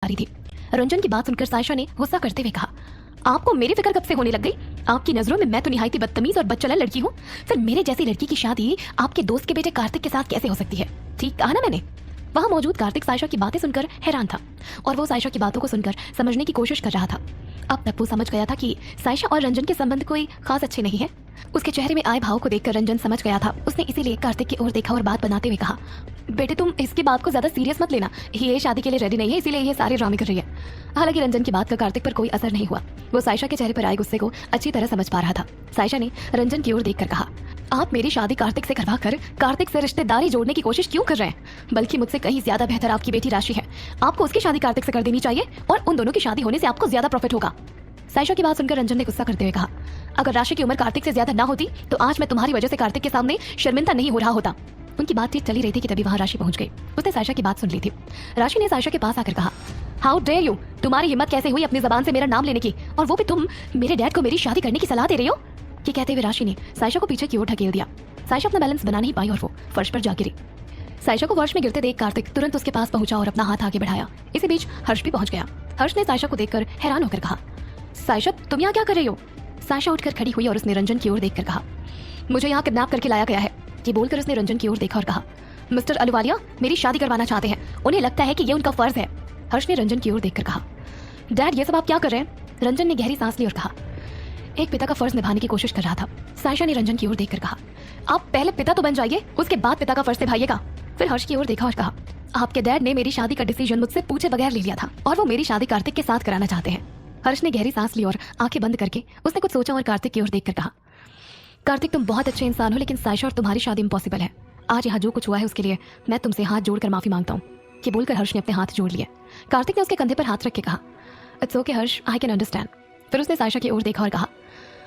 रही थी। रंजन की बात सुनकर सायशा ने गुस्सा करते हुए कहा, आपको मेरी फिक्र कब से होने लग गई? आपकी नजरों में मैं तो निहायती बदतमीज और बदचलन लड़की हूँ, फिर मेरे जैसी लड़की की शादी आपके दोस्त के बेटे कार्तिक के साथ कैसे हो सकती है? ठीक कहा ना मैंने? वहाँ मौजूद कार्तिक सायशा की बातें सुनकर हैरान था और वो सायशा की बातों को सुनकर समझने की कोशिश कर रहा था। अब तक वो समझ गया था कि सायशा और रंजन के संबंध कोई खास अच्छे नहीं है। उसके चेहरे में आए भाव को देखकर रंजन समझ गया था। उसने इसीलिए कार्तिक की ओर देखा और बात बनाते हुए कहा, बेटे तुम इसकी बात को ज्यादा सीरियस मत लेना, ये शादी के लिए रेडी नहीं है, इसीलिए ये सारे ड्रामे कर रही है। हालांकि रंजन की बात का कार्तिक पर कोई असर नहीं हुआ। वो सायशा के चेहरे पर आए गुस्से को अच्छी तरह समझ पा रहा था। सायशा ने रंजन की ओर देखकर कहा, आप मेरी शादी कार्तिक से करवा कर कार्तिक से रिश्तेदारी जोड़ने की कोशिश क्यों कर रहे हैं? बल्कि मुझसे कहीं ज्यादा बेहतर आपकी बेटी राशि है। आपको उसकी शादी कार्तिक से कर देनी चाहिए और उन दोनों की शादी होने से आपको ज्यादा प्रॉफिट होगा। सायशा की बात सुनकर रंजन ने गुस्सा करते हुए कहा, अगर राशि की उम्र कार्तिक से ज्यादा ना होती तो आज मैं तुम्हारी वजह से कार्तिक के सामने शर्मिंदा नहीं हो रहा होता। उनकी बातचीत चली रही थी कि तभी वहां राशि पहुंच गई। उसने सायशा की बात सुन ली थी। राशि ने सायशा के पास आकर कहा, हाउ डेयर यू, तुम्हारी हिम्मत कैसे हुई अपनी जबान से मेरा नाम लेने की, और वो भी तुम मेरे डैड को मेरी शादी करने की सलाह दे रही हो? ये कहते हुए राशि ने सायशा को पीछे की ओर ढकेल दिया। सायशा अपना बैलेंस बना नहीं पाई और वो फर्श पर जा गिरी। सायशा को फर्श में गिरते देख कार्तिक तुरंत उसके पास पहुंचा और अपना हाथ आगे बढ़ाया। इसी बीच हर्ष भी पहुंच गया। हर्ष ने सायशा को देखकर हैरान होकर कहा, सायशा तुम यहाँ क्या कर रही हो? सायशा उठकर खड़ी हुई और उसने रंजन की ओर देखकर कहा, मुझे यहाँ किडनैप करके लाया गया है। ये बोलकर उसने रंजन की ओर देखा और कहा, मिस्टर अहलुवालिया मेरी शादी करवाना चाहते हैं, उन्हें लगता है कि ये उनका फर्ज है। हर्ष ने रंजन की ओर देखकर कहा, डैड ये सब आप क्या कर रहे हैं? रंजन ने गहरी सांस ली और कहा, एक पिता का फर्ज निभाने की कोशिश कर रहा था। सायशा ने रंजन की ओर देखकर कहा, आप पहले पिता तो बन जाइए, उसके बाद पिता का फर्ज निभाइएगा। फिर हर्ष की ओर देखा और कहा, आपके डैड ने मेरी शादी का डिसीजन मुझसे पूछे बगैर ले लिया था और वो मेरी शादी कार्तिक के साथ कराना चाहते हैं। हर्ष ने गहरी सांस ली और आंखें बंद करके उसने कुछ सोचा और कार्तिक की ओर देखकर कहा, कार्तिक तुम बहुत अच्छे इंसान हो, लेकिन सायशा और तुम्हारी शादी इम्पॉसिबल है। आज यहाँ जो कुछ हुआ है उसके लिए मैं तुमसे हाथ जोड़कर माफी मांगता हूँ। ये बोलकर हर्ष ने अपने हाथ जोड़ लिए। कार्तिक ने उसके कंधे पर हाथ रख के कहा, it's okay Harsh, I can understand. फिर उसने सायशा की ओर देखा और कहा,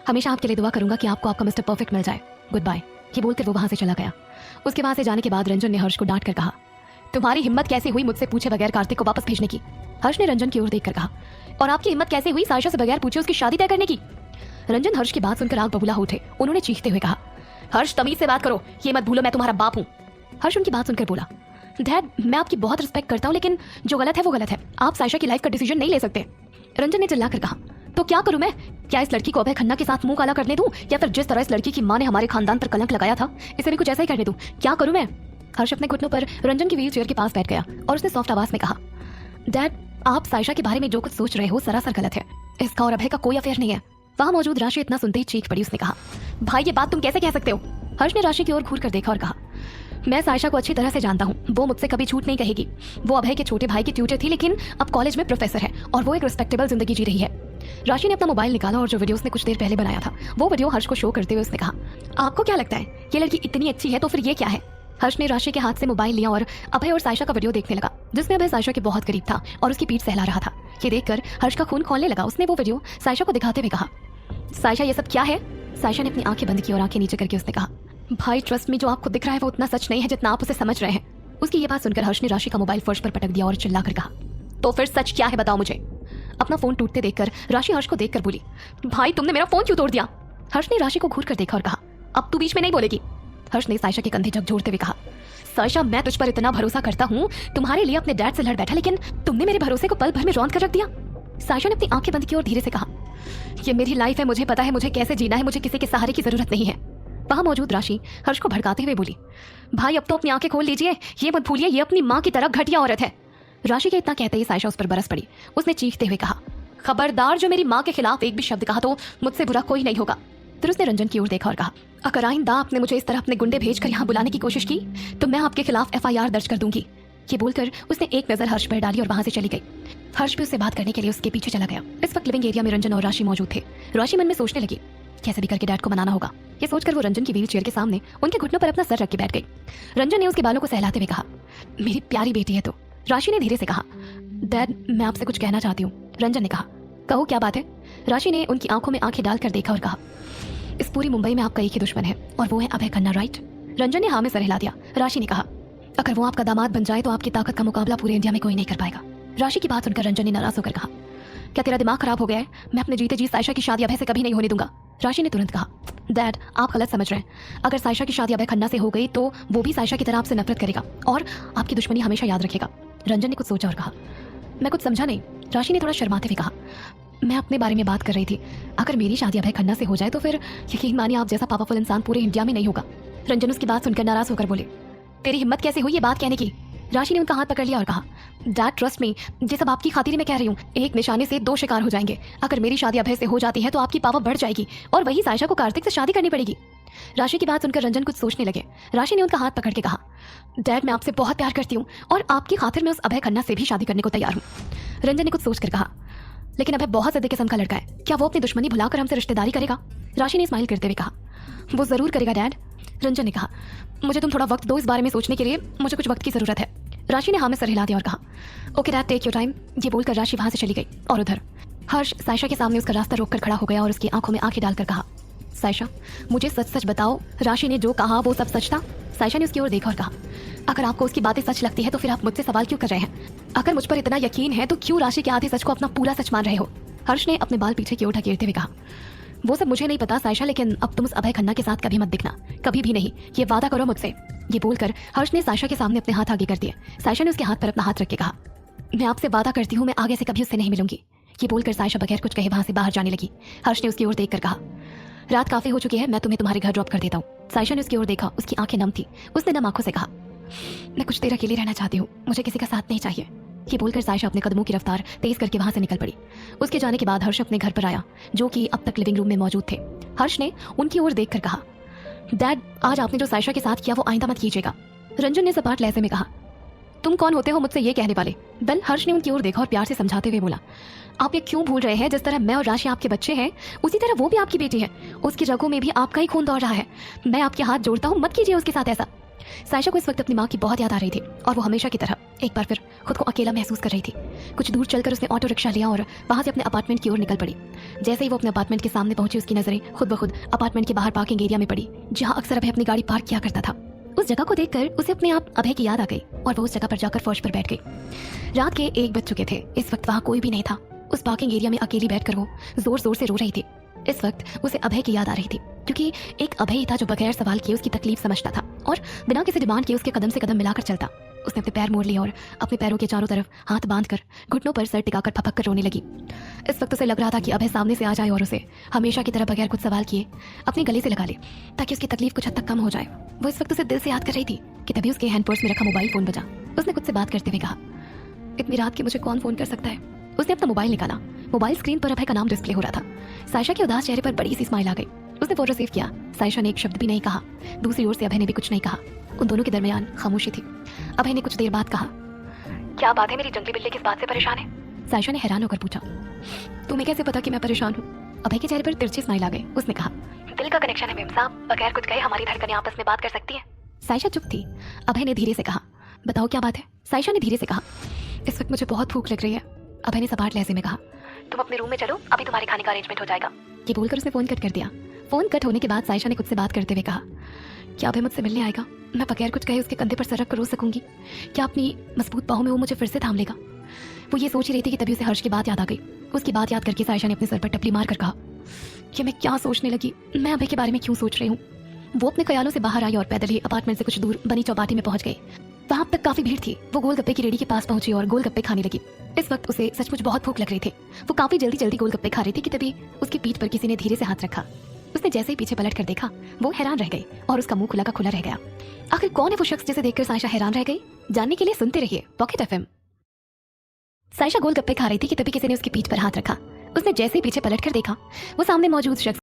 हमेशा आपके लिए दुआ करूंगा कि आपको आपका मिस्टर परफेक्ट मिल जाए। Good bye. ये बोलकर वो वहां से चला गया। उसके वहां से जाने के बाद रंजन ने हर्ष को डांट कर कहा, तुम्हारी हिम्मत कैसे हुई मुझसे पूछे बगैर कार्तिक को वापस भेजने की? हर्ष ने रंजन की ओर देखकर कहा, और आपकी हिम्मत कैसे हुई सायशा से बगैर पूछे उसकी शादी तय करने की? रंजन हर्ष की बात सुनकर आग बबूला उठे। उन्होंने चीखते हुए कहा, हर्ष तमीज से बात करो, ये मत भूलो मैं तुम्हारा बाप हूँ। हर्ष उनकी बात सुनकर बोला, डैड मैं आपकी बहुत रिस्पेक्ट करता हूँ, लेकिन जो गलत है वो गलत है। आप सायशा की लाइफ का डिसीजन नहीं ले सकते। रंजन ने चिल्लाकर कहा, तो क्या करूं मैं? क्या इस लड़की को अभय खन्ना के साथ मुंह काला करने दूं, या फिर जिस तरह इस लड़की की मां ने हमारे खानदान पर कलंक लगाया था इसे भी कुछ ऐसा ही करने दूं? क्या करूं मैं? हर्ष अपने घुटनों पर रंजन की व्हील चेयर के पास बैठ गया और उसने सॉफ्ट आवाज में कहा, डैड आप सायशा के बारे में जो कुछ सोच रहे हो सरासर गलत है। इसका और अभय का कोई अफेयर नहीं है। वहां मौजूद राशि इतना सुनते ही चीख पड़ी। उसने कहा, भाई ये बात तुम कैसे कह सकते हो? हर्ष ने राशि की ओर घूर कर देखा और कहा, मैं सायशा को अच्छी तरह से जानता हूँ, वो मुझसे कभी झूठ नहीं कहेगी। वो अभय के छोटे भाई की ट्यूटर थी, लेकिन अब कॉलेज में प्रोफेसर है और वो एक रिस्पेक्टेबल जिंदगी जी रही है। राशि ने अपना मोबाइल निकाला और जो वीडियो उसने कुछ देर पहले बनाया था वो वीडियो हर्ष को शो करते हुए उसने कहा, आपको क्या लगता है ये लड़की इतनी अच्छी है तो फिर ये क्या है? हर्ष ने राशि के हाथ से मोबाइल लिया और अभय और सायशा का वीडियो देखने लगा, जिसमें अभय सायशा के बहुत करीब था और उसकी पीठ सहला रहा था। ये देखकर हर्ष का खून खौलने लगा। उसने वो वीडियो सायशा को दिखाते हुए कहा, सायशा ये सब क्या है? सायशा ने अपनी आंखें बंद की और आंखें नीचे करके उसने कहा, भाई ट्रस्ट में जो आपको दिख रहा है वो उतना सच नहीं है जितना आप उसे समझ रहे हैं। उसकी ये बात सुनकर हर्ष ने राशि का मोबाइल फर्श पर पटक दिया और चिल्लाकर कहा, तो फिर सच क्या है बताओ मुझे। अपना फोन टूटते देखकर राशि हर्ष को देखकर बोली, भाई तुमने मेरा फोन क्यों तोड़ दिया? हर्ष ने राशि को घूर कर देखा और कहा, अब तू बीच में नहीं बोलेगी। हर्ष ने सायशा के कंधे झकझोरते हुए कहा, सायशा मैं तुझ पर इतना भरोसा करता हूँ, तुम्हारे लिए अपने डैड से लड़ बैठा, लेकिन तुमने मेरे भरोसे को पल भर में रौंद कर रख दिया। सायशा ने अपनी आंखें बंद की और धीरे से कहा, ये मेरी लाइफ है, मुझे पता है मुझे कैसे जीना है, मुझे किसी के सहारे की जरूरत नहीं है। वहां मौजूद राशि हर्ष को भड़काते हुए बोली, भाई अब तो अपनी आंखें खोल लीजिए, ये मत भूलिए ये अपनी माँ की तरह घटिया औरत है। राशि के इतना कहते ही सायशा उस पर बरस पड़ी। उसने चीखते हुए कहा, खबरदार जो मेरी माँ के खिलाफ एक भी शब्द कहा तो मुझसे बुरा कोई नहीं होगा। फिर उसने रंजन की ओर देखा और कहा, अगर आइंदा आपने मुझे इस तरह अपने गुंडे भेजकर यहाँ बुलाने की कोशिश की तो मैं आपके खिलाफ FIR दर्ज कर दूंगी। ये बोलकर उसने एक नजर हर्ष पर डाली और वहां से चली गई। हर्ष भी उससे बात करने के लिए उसके पीछे चला गया। इस वक्त लिविंग एरिया में रंजन और राशि मौजूद थे। राशि मन में सोचने लगी, कैसे भी करके डैड को मनाना होगा। ये सोचकर वो रंजन की व्हील चेयर के सामने उनके घुटनों पर अपना सर रख के बैठ गई। रंजन ने उसके बालों को सहलाते हुए कहा, मेरी प्यारी बेटी है तो। राशि ने धीरे से कहा, डैड मैं आपसे कुछ कहना चाहती हूँ। रंजन ने कहा, कहो क्या बात है? राशि ने उनकी आंखों में आंखें डालकर देखा और कहा, इस पूरी मुंबई में आपका एक ही दुश्मन है और वो है अभय खन्ना, राइट? रंजन ने हाँ में सर हिला दिया। राशि ने कहा, अगर वो आपका दामाद बन जाए तो आपकी ताकत का मुकाबला पूरे इंडिया में कोई नहीं कर पाएगा। राशि की बात सुनकर रंजन ने नाराज होकर कहा, क्या तेरा दिमाग खराब हो गया है? मैं अपने जीते जी सायशा की शादी अभय से कभी नहीं होने दूंगा। राशि ने तुरंत कहा, डैड आप गलत समझ रहे हैं। अगर सायशा की शादी अभय खन्ना से हो गई तो वो भी सायशा की तरह आपसे नफरत करेगा और आपकी दुश्मनी हमेशा याद रखेगा। रंजन ने कुछ सोचा और कहा, मैं कुछ समझा नहीं। राशि ने थोड़ा शर्माते हुए कहा, मैं अपने बारे में बात कर रही थी। अगर मेरी शादी अभय खन्ना से हो जाए तो फिर यकीन मानिए आप जैसा पावरफुल इंसान पूरे इंडिया में नहीं होगा। रंजन उसकी बात सुनकर नाराज होकर बोले, तेरी हिम्मत कैसे हुई ये बात कहने की? राशि ने उनका हाथ पकड़ लिया और कहा, डैड ट्रस्ट मी, ये सब आपकी खातिर मैं कह रही हूँ। एक निशाने से 2 शिकार हो जाएंगे। अगर मेरी शादी अभय से हो जाती है तो आपकी पावर बढ़ जाएगी और वही सायशा को कार्तिक से शादी करनी पड़ेगी। राशि की बात सुनकर रंजन कुछ सोचने लगे। राशि ने उनका हाथ पकड़ के कहा, डैड मैं आपसे बहुत प्यार करती हूँ और आपकी खातिर मैं उस अभय खन्ना से भी शादी करने को तैयार हूँ। रंजन ने कुछ सोचकर कहा, लेकिन अभय बहुत ज़्यादा किस्म का लड़का है, क्या वो अपनी दुश्मनी भुलाकर हमसे रिश्तेदारी करेगा? राशि ने स्माइल करते हुए कहा, वो जरूर करेगा डैड। रंजन ने कहा, मुझे तुम थोड़ा वक्त दो इस बारे में सोचने के लिए, मुझे कुछ वक्त की जरूरत है। राशि ने हाँ में सर हिला दिया और कहा, okay dad take your time. ये बोलकर राशि वहां से चली गई और उधर हर्ष सायशा के सामने उसका रास्ता रोककर खड़ा हो गया और उसकी आंखों में आंखें डालकर कहा, सायशा मुझे सच सच बताओ, राशि ने जो कहा वो सब सच था? सायशा ने उसकी ओर देखा और कहा, अगर आपको उसकी बातें सच लगती है तो फिर आप मुझसे सवाल क्यों कर रहे हैं? अगर मुझ पर इतना यकीन है तो क्यों राशि के आधे सच को अपना पूरा सच मान रहे हो? हर्ष ने अपने बाल पीछे की ओर ढकेलते हुए कहा, वो सब मुझे नहीं पता सायशा, लेकिन अब तुम उस अभय खन्ना के साथ कभी मत दिखना, कभी भी नहीं, ये वादा करो मुझसे। ये बोलकर हर्ष ने सायशा के सामने अपने हाथ आगे कर दिए। सायशा ने उसके हाथ पर अपना हाथ रख के कहा, मैं आपसे वादा करती हूँ मैं आगे से कभी उससे नहीं मिलूंगी। ये बोलकर सायशा बगैर कुछ कहे वहां से बाहर जाने लगी। हर्ष ने उसकी ओर देखकर कहा, रात काफी हो चुकी है, मैं तुम्हें तुम्हारे घर ड्रॉप कर देता हूँ। सायशा ने उसकी ओर देखा, उसकी आंखें नम थी। उसने नम आंखों से कहा, मैं कुछ देर अकेले रहना चाहती हूँ, मुझे किसी का साथ नहीं चाहिए। ये बोलकर सायशा अपने कदमों की रफ्तार तेज करके वहां से निकल पड़ी। उसके जाने के बाद हर्ष अपने घर पर आया, जो कि अब तक लिविंग रूम में मौजूद थे। हर्ष ने उनकी ओर देखकर कहा, डैड आज आपने जो सायशा के साथ किया वो आइंदा मत कीजिएगा। रंजन ने सपाट लहजे में कहा, तुम कौन होते हो मुझसे ये कहने वाले? वेल, हर्ष ने उनकी ओर देखा और प्यार से समझाते हुए बोला, आप ये क्यों भूल रहे हैं, जिस तरह मैं और राशि आपके बच्चे हैं उसी तरह वो भी आपकी बेटी है। उसकी रगों में भी आपका ही खून दौड़ रहा है। मैं आपके हाथ जोड़ता हूँ, मत कीजिए उसके साथ ऐसा। सायशा को इस वक्त अपनी माँ की बहुत याद आ रही थी और वो हमेशा की तरह एक बार फिर खुद को अकेला महसूस कर रही थी। कुछ दूर चलकर उसने ऑटो रिक्शा लिया और वहां से अपने अपार्टमेंट की ओर निकल पड़ी। जैसे ही वो अपने अपार्टमेंट के सामने पहुंची, उसकी नजरें खुद ब खुद अपार्टमेंट के बाहर पार्किंग एरिया में पड़ी, जहां अक्सर अभय अपनी गाड़ी पार्क किया करता था। उस जगह को देखकर उसे अपने आप अभय की याद आ गई और वो उस जगह पर जाकर फर्श पर बैठ गई। रात के 1 बज चुके थे। इस वक्त वहां कोई भी नहीं था। उस पार्किंग एरिया में अकेली बैठकर वो जोर जोर से रो रही थी। इस वक्त उसे अभय की याद आ रही थी, क्योंकि एक अभय ही था जो बगैर सवाल किए उसकी तकलीफ समझता था और बिना किसी डिमांड किए उसके कदम से कदम मिलाकर चलता। उसने अपने पैर मोड़ लिए और अपने पैरों के चारों तरफ हाथ बांधकर घुटनों पर सर टिकाकर फपक कर रोने लगी। इस वक्त उसे लग रहा था कि अभय सामने से आ जाए और उसे हमेशा की तरह बगैर कुछ सवाल किए अपने गले से लगा ले, ताकि उसकी तकलीफ कुछ हद तक कम हो जाए। वो इस वक्त उसे दिल से याद कर रही थी कि तभी उसके हैंड पर्स में रखा मोबाइल फोन बजा। उसने खुद से बात करते हुए कहा, इतनी रात के मुझे कौन फोन कर सकता है? उसने अपना मोबाइल निकाला। मोबाइल स्क्रीन पर अभय का नाम डिस्प्ले हो रहा था। सायशा के उदास चेहरे पर बड़ी सी स्माइल आ गई। उसने फोन रिसीव किया। सायशा ने एक शब्द भी नहीं कहा। दूसरी ओर से अभय ने भी कुछ नहीं कहा। उन दोनों के दरमियान खामोशी थी। अभय ने कुछ देर बाद कहा, क्या बात है, मेरी जंगली बिल्ली किस बात से परेशान है? सायशा ने हैरान होकर पूछा, तुम्हें कैसे पता कि मैं परेशान हूँ? अभय के चेहरे पर तिरछी स्माइल आ गई। उसने कहा, दिल का कनेक्शन है मेम साहब, बगैर कुछ कहे हमारी धड़कनें आपस में बात कर सकती हैं। सायशा चुप थी। अभय ने धीरे से कहा, बताओ क्या बात है? सायशा ने धीरे से कहा, इस वक्त मुझे बहुत भूख लग रही है। अभय ने सपाट लहजे में कहा, तुम अपने रूम में चलो, अभी तुम्हारे खाने का अरेंजमेंट हो जाएगा। ये बोलकर उसने फोन कट कर दिया। फोन कट होने के बाद सायशा ने खुद से बात करते हुए कहा, क्या अभय मुझसे मिलने आएगा? मैं बगैर कुछ कहे उसके कंधे पर सर रख कर रो सकूंगी? क्या अपनी मजबूत बाहों में वो मुझे फिर से थाम लेगा? वो ये सोच ही रही थी कि तभी उसे हर्ष की बात याद आ गई। उसकी बात याद करके सायशा ने अपने सर पर टपली मार कर कहा, कि मैं क्या सोचने लगी? मैं अभय के बारे में क्यों सोच रही हूँ? वो अपने ख्यालों से बाहर आई और पैदल ही अपार्टमेंट से कुछ दूर बनी चौपाटी में पहुंच गई। वहां तक काफी भीड़ थी। वो गोलगप्पे की रेडी के पास पहुंची और गोलगप्पे खाने लगी। इस वक्त उसे सचमुच बहुत भूख लग रही थी। वो काफी जल्दी जल्दी गोलगप्पे खा रही थी कि तभी उसकी पीठ पर किसी ने धीरे से हाथ रखा। उसने जैसे ही पीछे पलट कर देखा, वो हैरान रह गई और उसका मुंह खुला का खुला रह गया। आखिर कौन है वो शख्स जिसे देखकर सायशा हैरान रह गई? जानने के लिए सुनते रहिए पॉकेट एफएम। सायशा गोलगप्पे खा रही थी कि तभी किसी ने उसकी पीठ पर हाथ रखा। उसने जैसे ही पीछे पलट कर देखा, वो सामने मौजूद शख्स